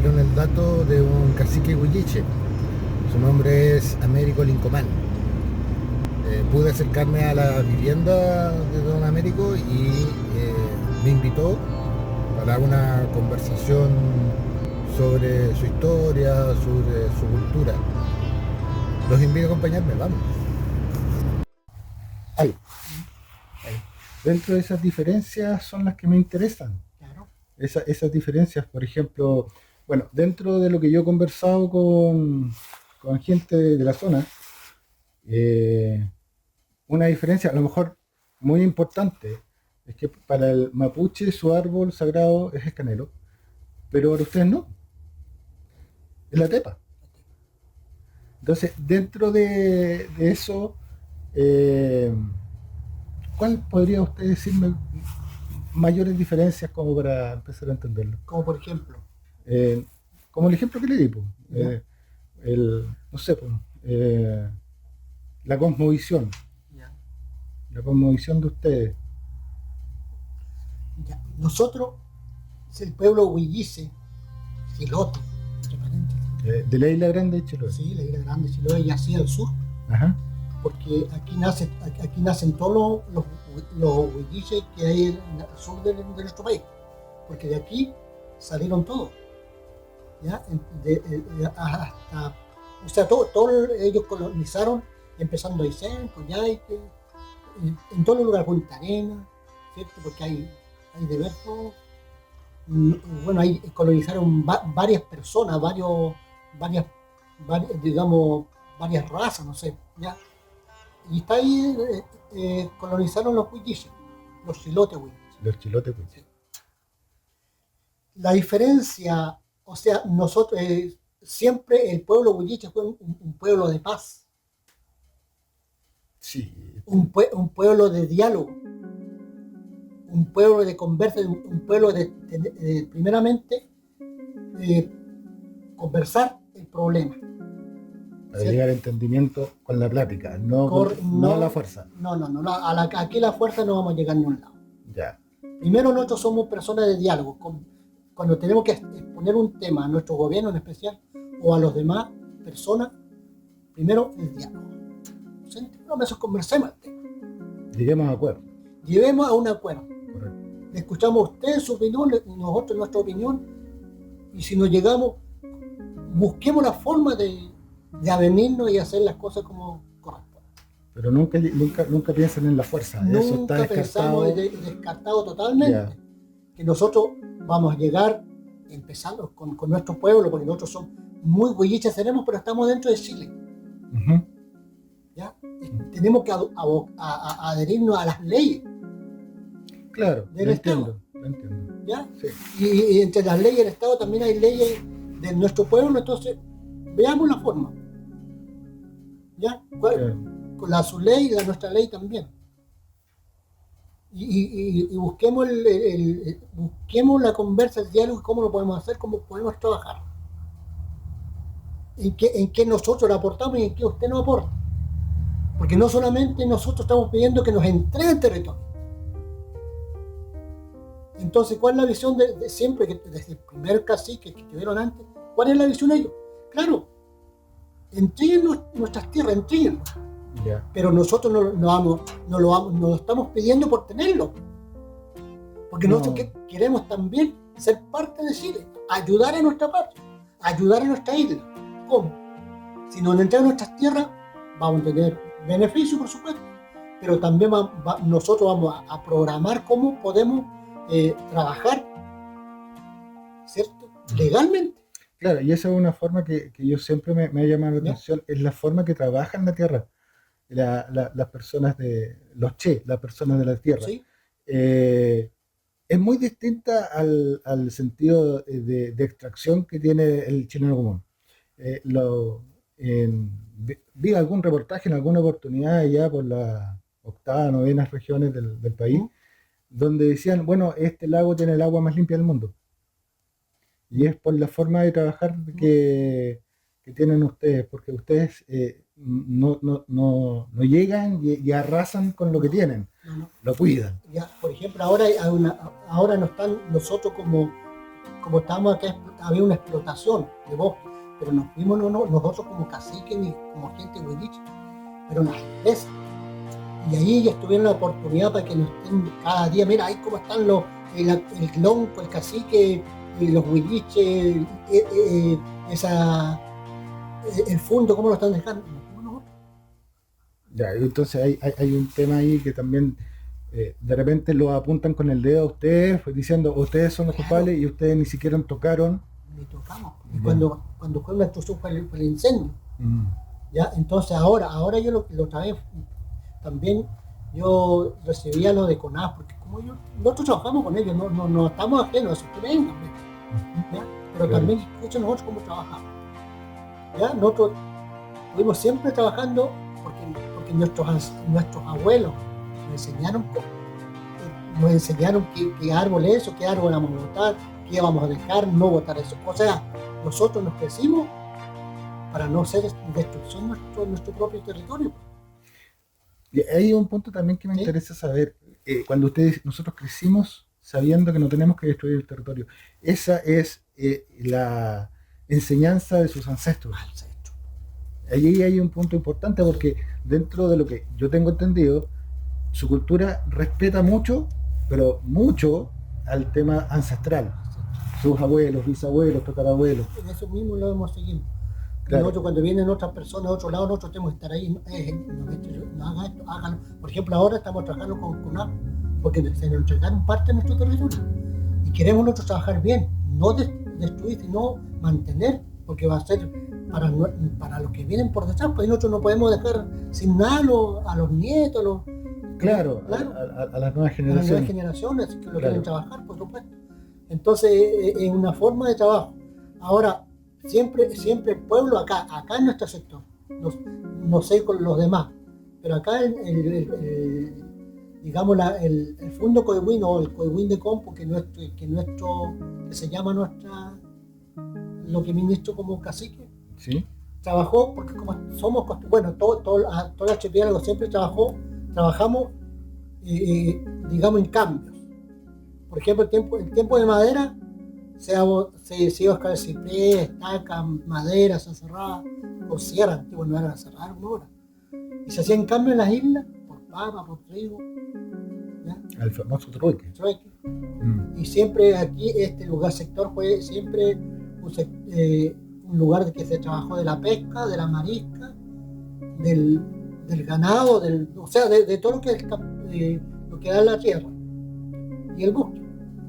dieron el dato de un cacique huilliche. Su nombre es Américo Lincomán. Pude acercarme a la vivienda de don Américo y me invitó para una conversación sobre su historia, sobre su cultura. Los invito a acompañarme, vamos. Ahí. Dentro de esas diferencias son las que me interesan. Claro. Esas diferencias, por ejemplo, bueno, dentro de lo que yo he conversado con gente de la zona, una diferencia a lo mejor muy importante es que para el mapuche su árbol sagrado es el canelo, pero para ustedes no, es la tepa. Entonces, dentro de eso, eh, ¿cuál podría usted decirme mayores diferencias como para empezar a entenderlo? Como por ejemplo. Como el ejemplo que le di, no sé, la cosmovisión. Ya. La cosmovisión de ustedes. Ya. Nosotros, el pueblo huillice, Chilote, De la Isla Grande de Chiloé. Sí, la Isla Grande de Chiloé y así al sur. Ajá. Porque aquí nacen todos los huilliches que hay al sur de nuestro país. Porque de aquí salieron todos. ¿Ya? Hasta, o sea, todos ellos colonizaron, empezando a Aysén, Coyhaique, en todos los lugares, Punta Arenas, ¿cierto? Porque hay diversos. Bueno, ahí colonizaron varias personas, varias, digamos, varias razas, no sé, ¿ya? Y está ahí, colonizaron los huilliches, los chilotes huilliches. Los chilotes huilliches. La diferencia, o sea, nosotros, siempre el pueblo huilliche fue un pueblo de paz. Sí. Un pueblo de diálogo. Un pueblo de conversa, un pueblo de primeramente, conversar el problema. Para llegar a entendimiento con la plática, no a la fuerza. No, aquí la fuerza no vamos a llegar a ningún lado. Ya. Primero nosotros somos personas de diálogo. Cuando tenemos que exponer un tema a nuestro gobierno en especial o a los demás personas, primero el diálogo. Nosotros conversemos el tema. Lleguemos a acuerdo. Llevemos a un acuerdo. Correcto. Le escuchamos a usted su opinión, nosotros nuestra opinión, y si nos llegamos, busquemos la forma de avenirnos y hacer las cosas como corresponde. Pero nunca piensen en la fuerza. Nunca eso está descartado. Pensamos descartado totalmente. Yeah. Que nosotros vamos a llegar empezando con nuestro pueblo, porque nosotros somos muy huilliches, pero estamos dentro de Chile. Uh-huh. ¿Ya? Tenemos que adherirnos a las leyes. Claro, del Estado. Lo entiendo. ¿Ya? Sí. Y entre las leyes del Estado también hay leyes de nuestro pueblo, entonces veamos la forma. ¿Ya? Con su ley y nuestra ley también. Y busquemos busquemos la conversa, el diálogo, cómo lo podemos hacer, cómo podemos trabajar. En qué nosotros le aportamos y en qué usted nos aporta. Porque no solamente nosotros estamos pidiendo que nos entreguen territorio. Entonces, ¿cuál es la visión de siempre, desde el primer cacique que estuvieron antes? ¿Cuál es la visión de ellos? Claro, entreguen nuestras tierras, entreguennos. Yeah. Pero nosotros no lo estamos pidiendo por tenerlo. Porque nosotros queremos también ser parte de Chile, ayudar a nuestra patria, ayudar a nuestra isla. ¿Cómo? Si nos entregan nuestras tierras, vamos a tener beneficios, por supuesto, pero también nosotros vamos a programar cómo podemos trabajar, ¿cierto? Legalmente. Claro, y esa es una forma que yo siempre me ha llamado la atención, es la forma que trabajan la tierra. Las personas las personas de la tierra. ¿Sí? Es muy distinta al sentido de extracción que tiene el chileno común. Vi algún reportaje en alguna oportunidad allá por las octavas, novenas regiones del país, donde decían, bueno, este lago tiene el agua más limpia del mundo. Y es por la forma de trabajar que tienen ustedes, porque ustedes no llegan y arrasan con lo que tienen, lo cuidan. Ya, por ejemplo, ahora no están nosotros como como estábamos acá, había una explotación de bosque, pero nos fuimos nosotros como caciques ni como gente huilliche, pero las empresas. Y ahí ya tuvieron la oportunidad para que nos estén cada día, mira, ahí cómo están el lonco, el cacique, los huiliches, el fondo, cómo lo están dejando. Ya, entonces hay un tema ahí que también de repente lo apuntan con el dedo a ustedes, pues, diciendo ustedes son los Claro. culpables y ustedes ni siquiera tocaron. Ni tocamos. Y Bien. cuando fue una destrucción fue el incendio. ¿Ya? Entonces ahora yo lo traje también, yo recibía lo de CONAF, porque como nosotros trabajamos con ellos, no estamos ajenos a eso, que vengan, ¿ya? Pero Claro. también escuchen nosotros cómo trabajamos. ¿Ya? Nosotros estuvimos siempre trabajando porque nuestros abuelos nos enseñaron qué árbol es eso, qué árbol vamos a botar, qué íbamos a dejar, no botar eso. O sea, nosotros nos crecimos para no hacer destrucción nuestro propio territorio. Y hay un punto también que me ¿Sí? interesa saber, cuando nosotros crecimos sabiendo que no tenemos que destruir el territorio, esa es la enseñanza de sus ancestros. Allí hay un punto importante porque dentro de lo que yo tengo entendido, su cultura respeta mucho, pero mucho al tema ancestral. Sus abuelos, bisabuelos, tatarabuelos. En eso mismo lo hemos seguido. Claro. Nosotros cuando vienen otras personas de otro lado, nosotros tenemos que estar ahí, no haga esto, hágalo. Por ejemplo, ahora estamos trabajando con CONAF, porque se nos entregaron parte de nuestro territorio. Y queremos nosotros trabajar bien, no destruir, sino mantener, porque va a ser para los que vienen por detrás, pues nosotros no podemos dejar sin nada a los nietos, claro, claro. A las nuevas a las generaciones. nuevas generaciones que lo Claro. quieren trabajar, por supuesto. Entonces, es una forma de trabajo. Ahora, siempre el pueblo acá en nuestro sector, no sé con los demás, pero acá digamos el fondo Coihuín o el Coihuín de Compo, que se llama lo que ministro como cacique, ¿Sí? trabajó porque como somos, bueno, todo el archipiélago siempre trabajamos digamos en cambios. Por ejemplo, el tiempo de madera se iba a buscar el ciprés, estaca, madera, se cerraba, o sierra, antiguo no era cerrar una hora. Y se hacían cambios en las islas, por papa, por trigo, ¿ya? El famoso trueque. Y siempre aquí este sector fue siempre un lugar que se trabajó de la pesca, de la marisca, del ganado, o sea, de todo lo que da la tierra y el bosque.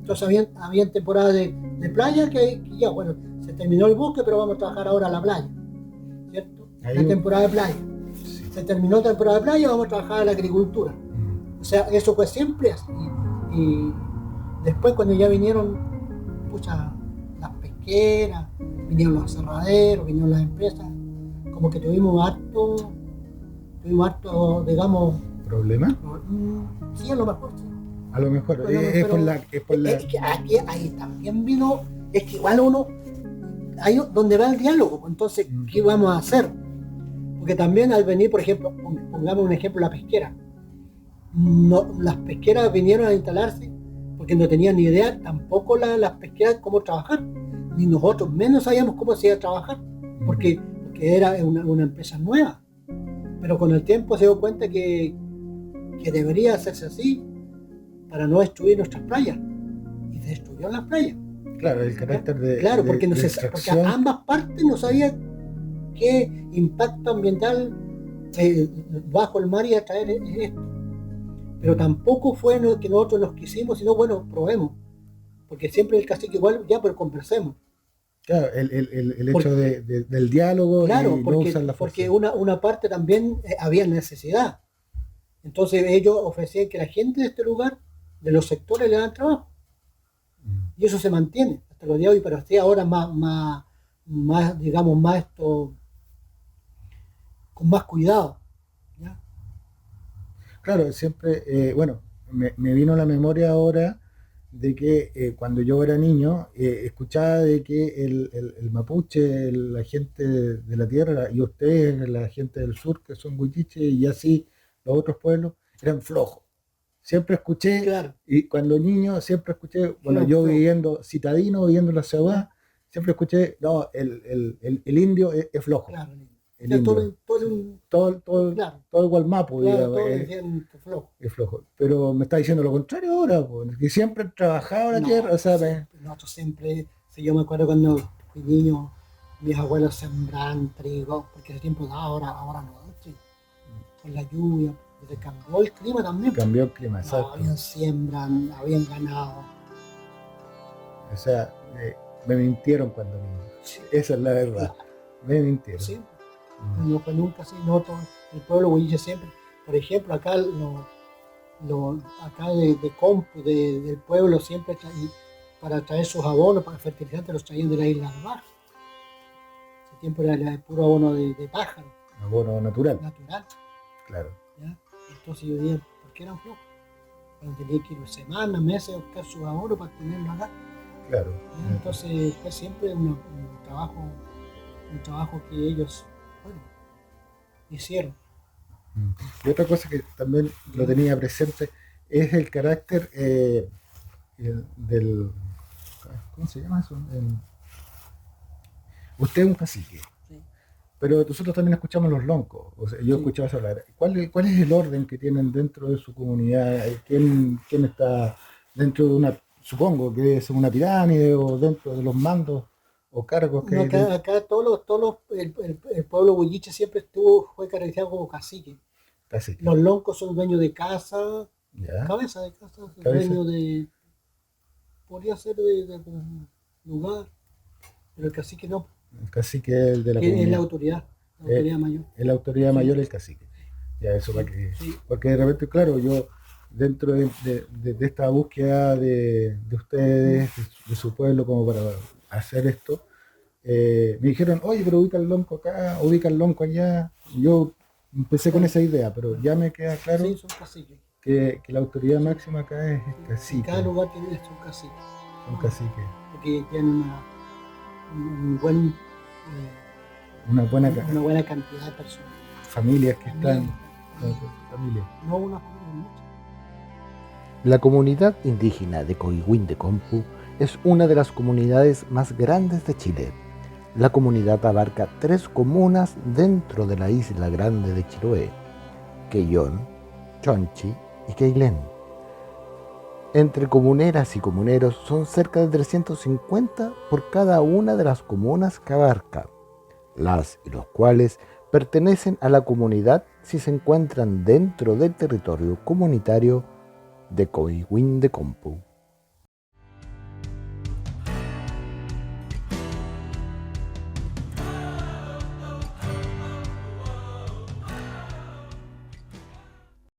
Entonces había temporadas de playa que ya, bueno, se terminó el bosque, pero vamos a trabajar ahora la playa, ¿cierto? La temporada de playa. Sí. Se terminó la temporada de playa, vamos a trabajar en la agricultura. O sea, eso fue siempre así. Y después cuando ya vinieron las pesqueras, vinieron los aserraderos, vinieron las empresas, como que tuvimos harto, digamos... ¿Problema? Sí, a lo mejor, sí. A lo mejor, bueno, es por la... Es que aquí ahí también vino, es que igual ahí donde va el diálogo, entonces, ¿qué vamos a hacer? Porque también al venir, por ejemplo, pongamos un ejemplo, la pesquera. Las pesqueras vinieron a instalarse porque no tenían ni idea, tampoco las pesqueras cómo trabajar, ni nosotros menos sabíamos cómo se iba a trabajar, porque era una empresa nueva. Pero con el tiempo se dio cuenta que debería hacerse así para no destruir nuestras playas. Y se destruyó las playas. Claro, el carácter de... Claro, porque extracción. ambas partes no sabían qué impacto ambiental bajo el mar iba a traer esto. Pero tampoco fue que nosotros nos quisimos, sino bueno, probemos. Porque siempre el cacique igual, ya, pero conversemos. Claro, el hecho del diálogo, claro, y porque, no usar la fuerza. Porque una parte también había necesidad. Entonces ellos ofrecían que la gente de este lugar, de los sectores, le dan trabajo. Y eso se mantiene hasta los días de hoy, pero hasta ahora más digamos, más esto, con más cuidado. ¿Ya? Claro, siempre, bueno, me vino a la memoria ahora de que cuando yo era niño escuchaba de que el mapuche, la gente de la tierra, y ustedes, la gente del sur, que son huilliches, y así los otros pueblos, eran flojos. siempre escuché, Claro, y cuando niño siempre escuché, bueno, flojo, yo flojo. viviendo citadino, viviendo en la ciudad, siempre escuché, no, el indio es flojo, Claro. el Ya todo, indio. todo, Sí. Todo, claro, todo igual mapo, claro, digamos, todo decían flojo. es flojo. Pero me está diciendo lo contrario ahora, pues, que siempre he trabajado la tierra, No, o sea, siempre, nosotros siempre, si yo me acuerdo cuando fui niño, mis abuelos sembraban trigo, porque ese tiempo da, ahora no, sí, con la lluvia, se cambió el clima también. cambió el clima, No, exacto. habían siembran, habían ganado. O sea, me mintieron cuando niño. Sí, Esa es la verdad. claro, Me mintieron. siempre. Mm. No fue nunca así, no, el pueblo huilliche siempre. Por ejemplo, acá acá de Compu, del pueblo, siempre para traer sus abonos, para fertilizantes, los traían de la isla del Mar. Ese tiempo era el puro abono de pájaro, Abono natural, natural. claro. ¿Ya? Entonces yo decía, ¿por qué eran flojos? Cuando tenía que ir semanas, meses a buscar sus abonos para tenerlo acá. Claro. ¿Ya? Entonces fue siempre un trabajo que ellos, bueno, hicieron. Mm. Y otra cosa que también lo tenía presente es el carácter del... ¿Cómo se llama eso? Usted es un cacique, Sí, pero nosotros también escuchamos los loncos. O sea, yo sí. escuchaba eso hablar. ¿Cuál es el orden que tienen dentro de su comunidad? ¿Quién está dentro de una, supongo que es una pirámide o dentro de los mandos o cargos que No, hay dentro? acá el pueblo huilliche siempre fue caracterizado como cacique. Cacique. Los loncos son dueños de casa, ¿Ya? cabeza de casa, ¿Cabeza? dueño podría ser de algún lugar, pero el cacique no, El cacique es el de la que es comunidad. la Eh, autoridad mayor. es la autoridad Sí, mayor el cacique. Ya eso para sí, que. sí, Porque de repente, claro, yo dentro de esta búsqueda de ustedes, de su pueblo, como para hacer esto, me dijeron, oye, pero ubica el lonco acá, ubica el lonco allá. Y yo empecé con claro, esa idea, pero ya me queda claro sí, son caciques. que la autoridad Sí, máxima acá es el sí. En cacique, cada lugar tiene su cacique. un Bueno, cacique, porque tienen un buen, una buena una buena cantidad de personas. familias que Familias, están con su familia. no una familia, muchas. La comunidad indígena de Coihuín de Compu es una de las comunidades más grandes de Chile. La comunidad abarca 3 comunas dentro de la isla grande de Chiloé: Quellón, Chonchi y Queilén. Entre comuneras y comuneros son cerca de 350 por cada una de las comunas que abarca, las y los cuales pertenecen a la comunidad si se encuentran dentro del territorio comunitario de Coihuín de Compu.